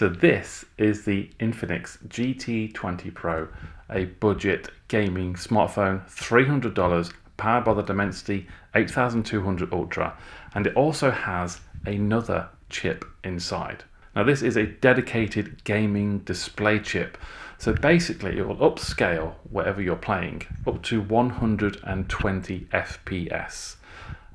So this is the Infinix GT 20 Pro, a budget gaming smartphone, $300, powered by the Dimensity 8200 Ultra, and it also has another chip inside. Now this is a dedicated gaming display chip, so basically it will upscale whatever you're playing up to 120 FPS.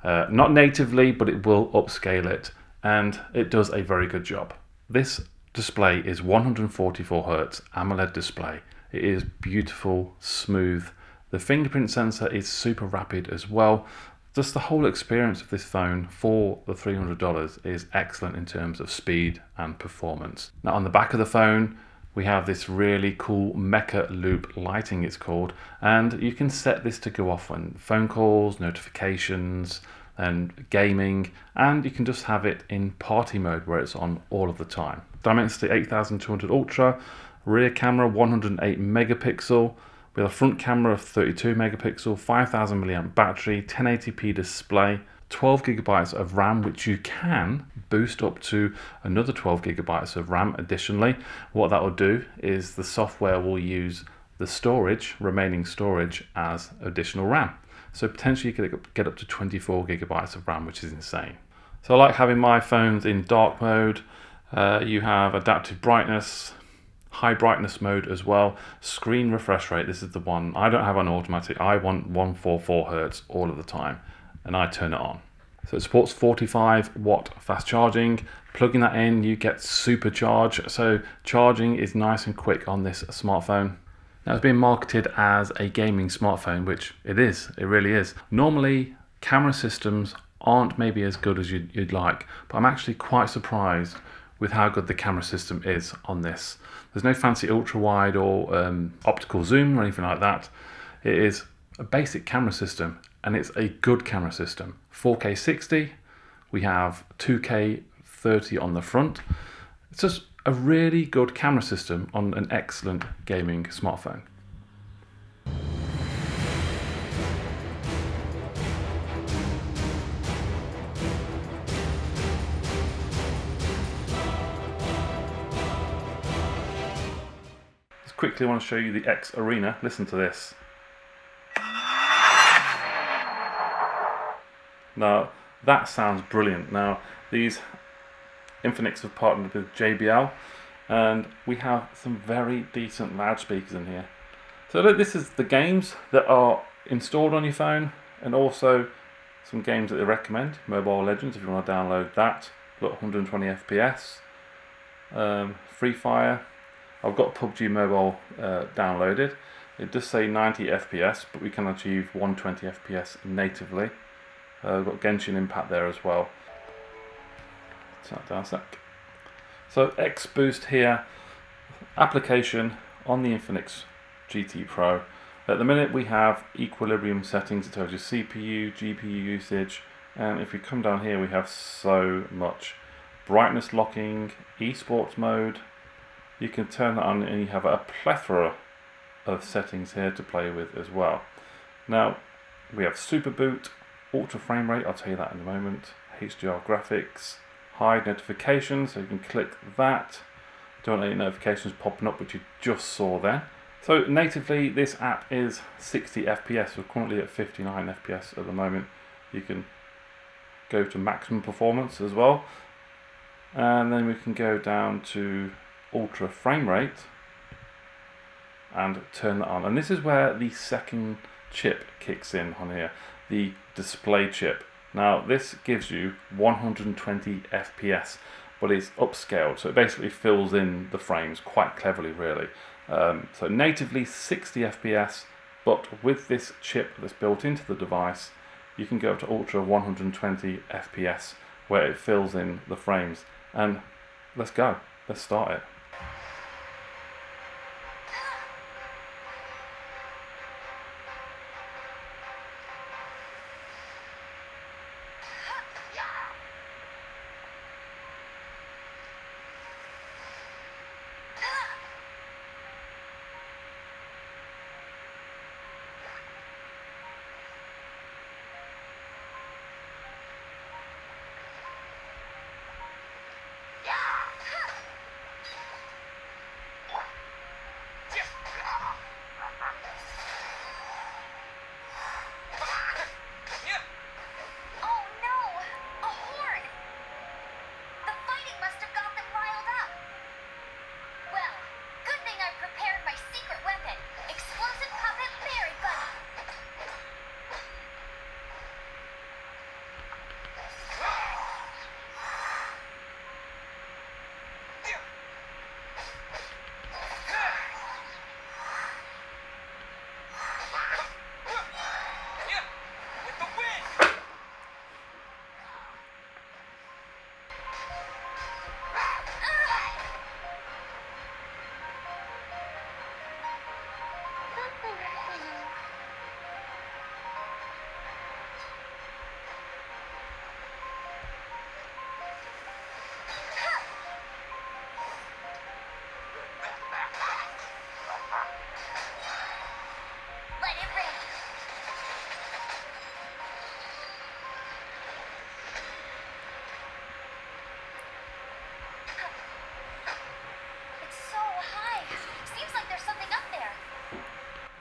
Not natively, but it will upscale it, and it does a very good job. This display is 144Hz AMOLED display. It is beautiful, smooth. The fingerprint sensor is super rapid as well. Just the whole experience of this phone for the $300 is excellent in terms of speed and performance. Now on the back of the phone, we have this really cool mecha loop lighting, it's called, and you can set this to go off on phone calls, notifications, and gaming, and you can just have it in party mode where it's on all of the time. Dimensity 8200 Ultra, rear camera 108 megapixel, with a front camera of 32 megapixel, 5000 milliamp battery, 1080p display, 12 gigabytes of RAM, which you can boost up to another 12 gigabytes of RAM additionally. What that will do is the software will use the storage, remaining storage, as additional RAM. So potentially you could get up to 24 gigabytes of RAM, which is insane. So I like having my phones in dark mode. You have adaptive brightness, high brightness mode as well. Screen refresh rate, this is the one. I don't have an automatic, I want 144Hz all of the time, and I turn it on. So it supports 45 watt fast charging. Plugging that in, you get supercharge. So charging is nice and quick on this smartphone. Now it's being marketed as a gaming smartphone, which it is, it really is. Normally, camera systems aren't maybe as good as you'd like, but I'm actually quite surprised with how good the camera system is on this. There's no fancy ultra wide or optical zoom or anything like that. It is a basic camera system, and it's a good camera system. 4K 60, we have 2K 30 on the front. It's just a really good camera system on an excellent gaming smartphone. Just quickly want to show you the X Arena. Listen to this. Now that sounds brilliant. Now these Infinix have partnered with JBL, and we have some very decent loudspeakers in here. So look, this is the games that are installed on your phone, and also some games that they recommend. Mobile Legends, if you want to download that, got 120 FPS. Free Fire. I've got PUBG Mobile downloaded. It does say 90 FPS, but we can achieve 120 FPS natively. We've got Genshin Impact there as well. Turn that down a sec. So X Boost here, application on the Infinix GT Pro. At the minute we have equilibrium settings. It tells you CPU, GPU usage, and if we come down here we have so much. Brightness locking, esports mode. You can turn that on and you have a plethora of settings here to play with as well. Now we have Super Boot, ultra frame rate, I'll tell you that in a moment, HDR graphics, hide notifications, so you can click that. Don't want any notifications popping up, which you just saw then. So natively this app is 60 FPS. We're currently at 59 FPS at the moment. You can go to maximum performance as well, and then we can go down to ultra frame rate and turn that on. And this is where the second chip kicks in on here, the display chip. Now this gives you 120 FPS, but it's upscaled, so it basically fills in the frames quite cleverly really. So natively 60 FPS, but with this chip that's built into the device, you can go up to ultra 120 FPS where it fills in the frames. And let's go, let's start it.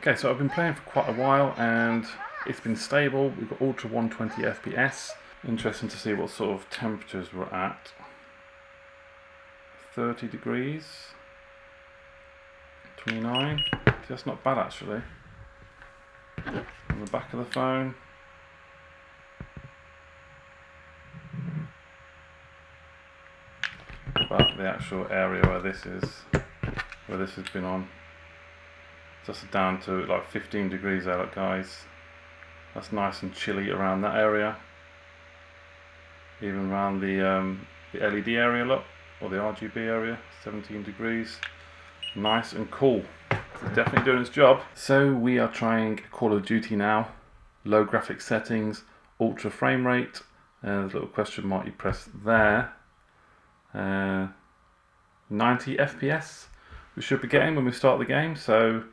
Okay, so I've been playing for quite a while and it's been stable. We've got Ultra 120 FPS. Interesting to see what sort of temperatures we're at. 30 degrees. 29. That's not bad actually. On the back of the phone. About the actual area where this has been on. Just down to like 15 degrees there, look guys. That's nice and chilly around that area. Even around the LED area, look, or the RGB area, 17 degrees. Nice and cool. It's definitely doing its job. So we are trying Call of Duty now. Low graphics settings, ultra frame rate. There's a little question mark you press there. 90 FPS we should be getting when we start the game. So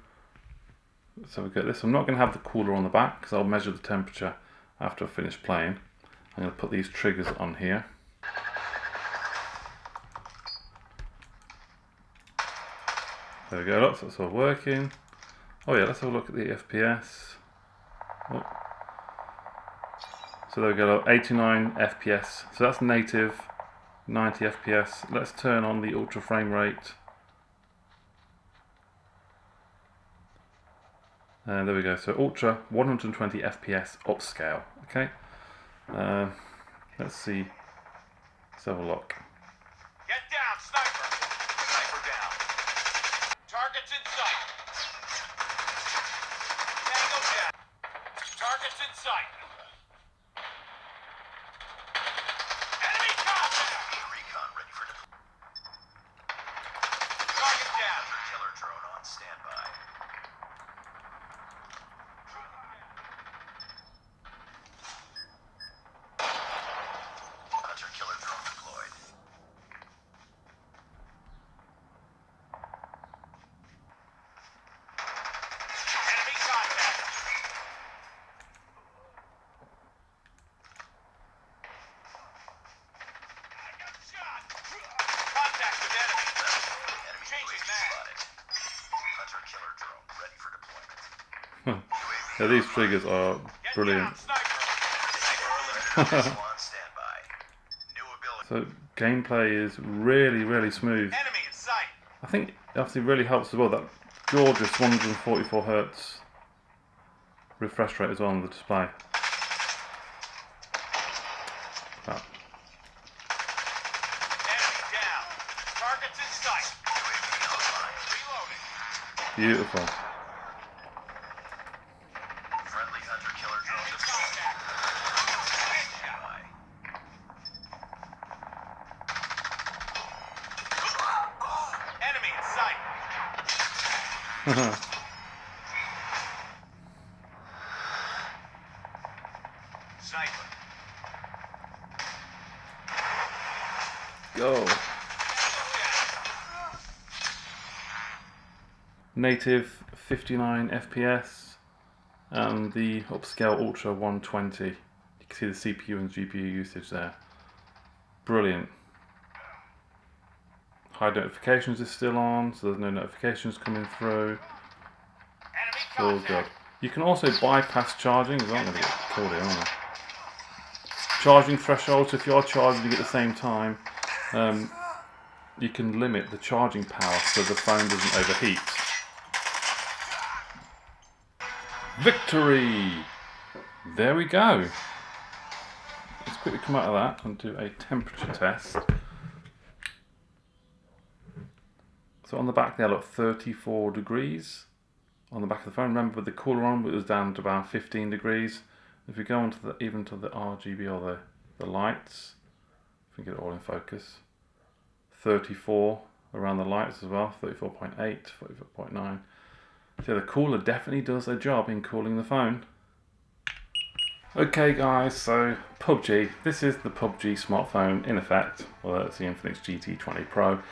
we've got this. I'm not going to have the cooler on the back because I'll measure the temperature after I finish playing. I'm going to put these triggers on here. There we go, look, so it's all working. Oh yeah, let's have a look at the FPS. Oh. So there we go, 89 FPS. So that's native, 90 FPS. Let's turn on the ultra frame rate. And there we go, so ultra 120 FPS upscale. Okay, let's see. Let's have a look. Get down, sniper! Sniper down. Targets in sight. Tango down. Targets in sight. Enemy contact! Recon ready for deployment. Target down. Killer drone on standby. Hunter killer drone deployed. Enemy contact. I got shot. Contact with enemy. Enemy changing mag. Hunter killer drone ready for deployment. Yeah, these triggers are Get brilliant. down, sniper. Sniper alert. On standby. New ability. So gameplay is really smooth. Enemy in sight. I think it obviously really helps as well that gorgeous 144 Hz refresh rate is on the display. Wow. Enemy down. Targets in sight. UAV online. Reloading. Beautiful. Friendly hunter killer drone deployed. Standby. Enemy in sight. Sniper. Go. Native 59 FPS and the upscale Ultra 120. You can see the CPU and GPU usage there. Brilliant. High notifications is still on, so there's no notifications coming through. Enemy It's all good. contact. You can also bypass charging, as I'm going to get killed here, aren't I? Charging threshold, so if you are charging at the same time, you can limit the charging power so the phone doesn't overheat. Victory! There we go. Let's quickly come out of that and do a temperature test. So on the back there, look, 34 degrees on the back of the phone. Remember with the cooler on, it was down to about 15 degrees. If we go on to the, even to the RGB or the lights, if we get it all in focus, 34 around the lights as well, 34.8, 34.9. So the cooler definitely does a job in cooling the phone. Okay guys, so PUBG. This is the PUBG smartphone in effect. Well, that's the Infinix GT 20 Pro.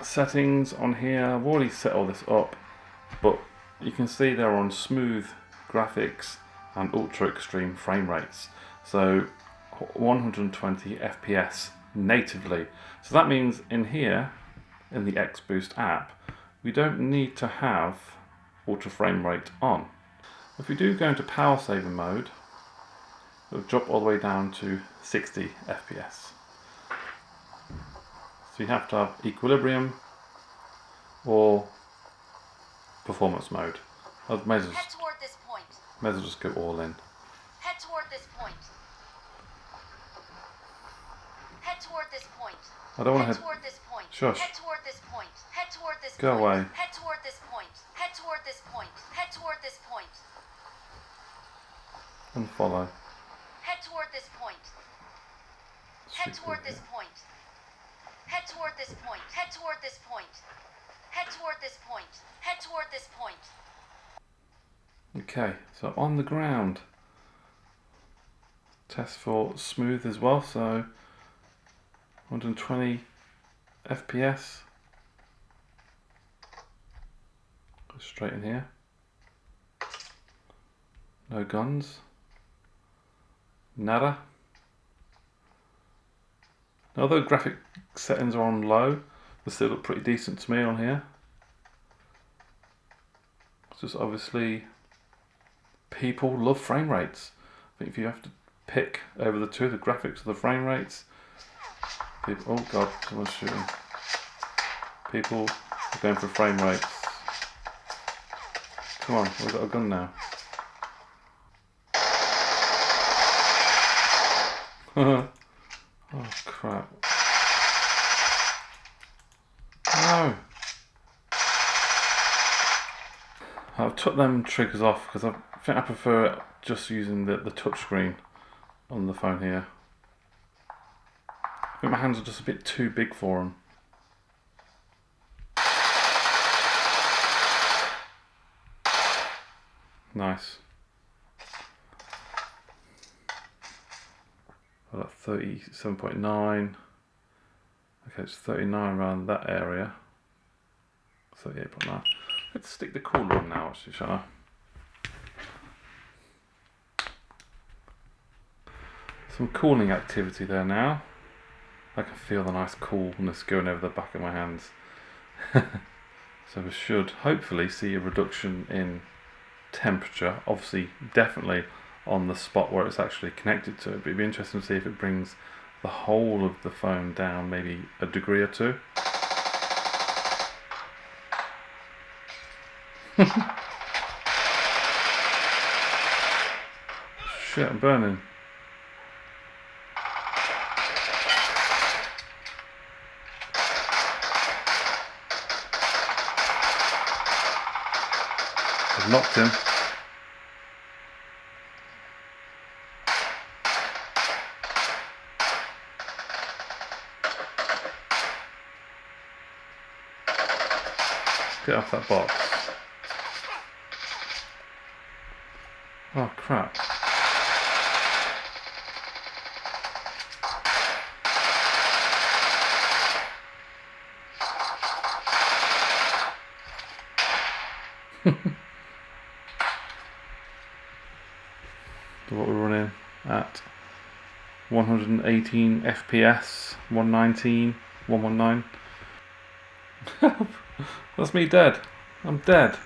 Settings on here, I've already set all this up, but you can see they're on smooth graphics and ultra extreme frame rates. So 120 FPS natively. So that means in here, in the XBoost app, we don't need to have ultra frame rate on. If we do go into power saving mode, it'll drop all the way down to 60 FPS. So you have to have equilibrium or performance mode. I may as Head toward this point. well just go all in. Head toward this point. Head toward this point. I don't want to Head head. toward this point. Shush. Head toward this point. Head toward this Go point. away. Head toward this point. Head toward this point. Head toward this point. And follow. Head toward this point. Head toward this point. Head toward this point. Head toward this point. Head toward this point. Head toward this point. Okay, so on the ground. Test for smooth as well, so 120 FPS. Go straight in here. No guns. Nada. Although graphic settings are on low, they still look pretty decent to me on here. It's just obviously people love frame rates. I think if you have to pick over the two, the graphics or the frame rates, people, oh god, someone's shooting. People are going for frame rates. Come on, we've got a gun now. Oh crap. No! I've took them triggers off because I think I prefer just using the touchscreen on the phone here. I think my hands are just a bit too big for them. Nice. I've got 37.9. Okay, it's 39 around that area. 38.9. Let's stick the cooler on now, actually, shall I? Some cooling activity there now. I can feel the nice coolness going over the back of my hands. So we should hopefully see a reduction in temperature. Obviously, definitely on the spot where it's actually connected to it. But it'd be interesting to see if it brings the whole of the phone down maybe a degree or two. Shit, I'm burning. I've knocked him. Get off that box. Oh crap. So what we're running at 118 FPS, 119, 119. That's me dead. I'm dead.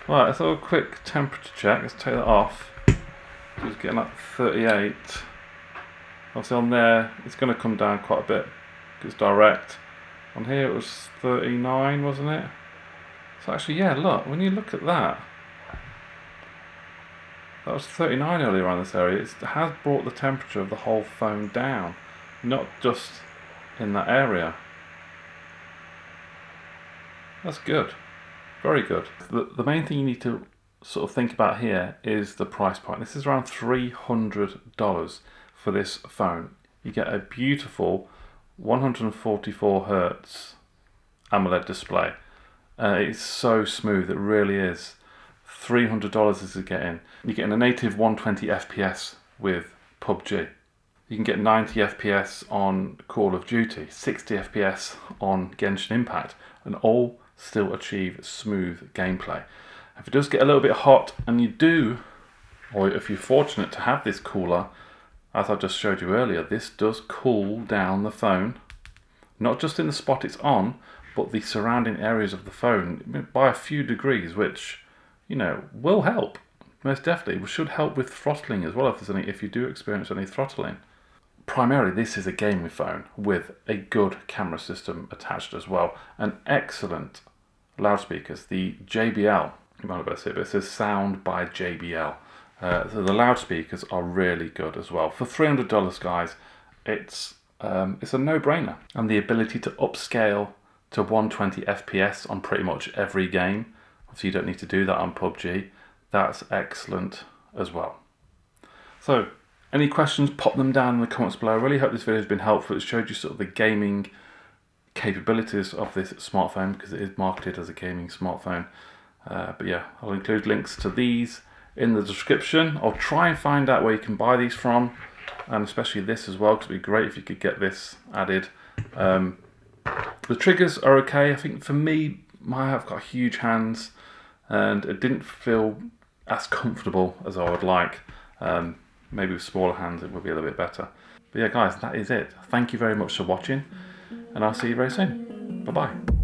Right, let's have a quick temperature check. Let's take that off. Just getting up 38. Obviously on there, it's going to come down quite a bit. It's direct. On here it was 39, wasn't it? So actually, yeah, look, when you look at that, that was 39 earlier on this area. It has brought the temperature of the whole phone down, not just in that area. That's good. Very good. The main thing you need to sort of think about here is the price point. This is around $300 for this phone. You get a beautiful 144 Hertz AMOLED display. It's so smooth, it really is. $300 is getting. You're getting a native 120 FPS with PUBG. You can get 90 FPS on Call of Duty, 60 FPS on Genshin Impact, and all still achieve smooth gameplay. If it does get a little bit hot, and you do, or if you're fortunate to have this cooler, as I just showed you earlier, this does cool down the phone, not just in the spot it's on, but the surrounding areas of the phone by a few degrees, which will help. Most definitely. It should help with throttling as well if you do experience any throttling. Primarily, this is a gaming phone with a good camera system attached as well, and excellent loudspeakers. The JBL, you might have better say, but it says sound by JBL. So the loudspeakers are really good as well. For $300, guys, it's a no-brainer. And the ability to upscale to 120 FPS on pretty much every game. Obviously, you don't need to do that on PUBG. That's excellent as well. So, any questions, pop them down in the comments below. I really hope this video has been helpful. It showed you sort of the gaming capabilities of this smartphone because it is marketed as a gaming smartphone. But yeah, I'll include links to these in the description. I'll try and find out where you can buy these from, and especially this as well, because it'd be great if you could get this added. The triggers are okay. I think for me, I've got huge hands, and it didn't feel as comfortable as I would like. Maybe with smaller hands it would be a little bit better. But yeah, guys, that is it. Thank you very much for watching, and I'll see you very soon. Bye bye.